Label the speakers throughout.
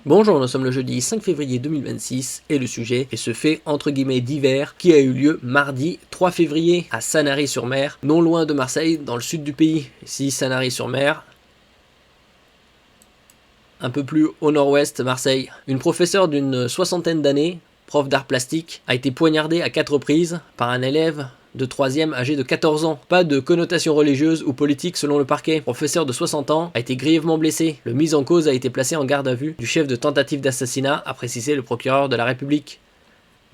Speaker 1: Bonjour, nous sommes le jeudi 5 février 2026 et le sujet est ce fait entre guillemets divers qui a eu lieu mardi 3 février à Sanary-sur-Mer, non loin de Marseille, dans le sud du pays. Ici Sanary-sur-Mer, un peu plus au nord-ouest Marseille. Une professeure d'une soixantaine d'années, prof d'art plastique, a été poignardée à 4 reprises par un élève de 3e âgé de 14 ans. Pas de connotation religieuse ou politique selon le parquet. Le professeur de 60 ans a été grièvement blessé. Le mis en cause a été placé en garde à vue du chef de tentative d'assassinat, a précisé le procureur de la République.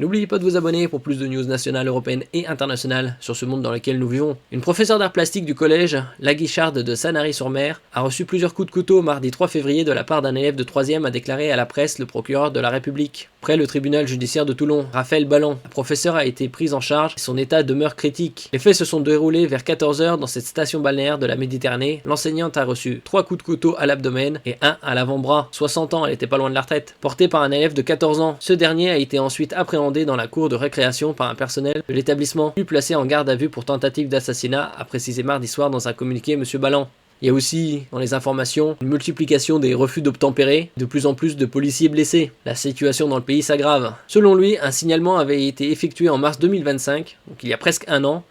Speaker 1: N'oubliez pas de vous abonner pour plus de news nationales, européennes et internationales sur ce monde dans lequel nous vivons. Une professeure d'art plastique du collège La Guicharde de Sanary-sur-Mer a reçu plusieurs coups de couteau mardi 3 février de la part d'un élève de 3e, a déclaré à la presse le procureur de la République. Près le tribunal judiciaire de Toulon, Raphaël Balland, la professeure a été prise en charge et son état demeure critique. Les faits se sont déroulés vers 14 h dans cette station balnéaire de la Méditerranée. L'enseignante a reçu 3 coups de couteau à l'abdomen et 1 à l'avant-bras. 60 ans, elle était pas loin de la retraite. Porté par un élève de 14 ans. Ce dernier a été ensuite appréhendé dans la cour de récréation par un personnel de l'établissement, puis placé en garde à vue pour tentative d'assassinat, a précisé mardi soir dans un communiqué M. Balland. Il y a aussi, dans les informations, une multiplication des refus d'obtempérer, de plus en plus de policiers blessés. La situation dans le pays s'aggrave. Selon lui, un signalement avait été effectué en mars 2025, donc il y a presque un an,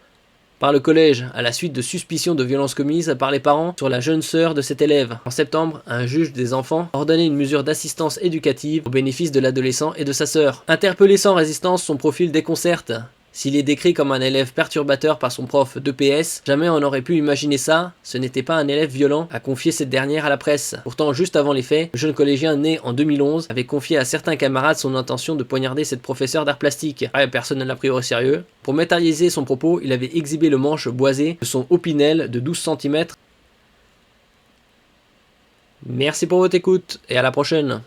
Speaker 1: par le collège, à la suite de suspicions de violences commises par les parents sur la jeune sœur de cet élève. En septembre, un juge des enfants a ordonné une mesure d'assistance éducative au bénéfice de l'adolescent et de sa sœur. Interpellé sans résistance, son profil déconcerte. S'il est décrit comme un élève perturbateur par son prof d'EPS, jamais on n'aurait pu imaginer ça, ce n'était pas un élève violent, a confié cette dernière à la presse. Pourtant, juste avant les faits, le jeune collégien né en 2011 avait confié à certains camarades son intention de poignarder cette professeure d'art plastique. Personne ne l'a pris au sérieux. Pour matérialiser son propos, il avait exhibé le manche boisé de son opinel de 12 cm. Merci pour votre écoute et à la prochaine.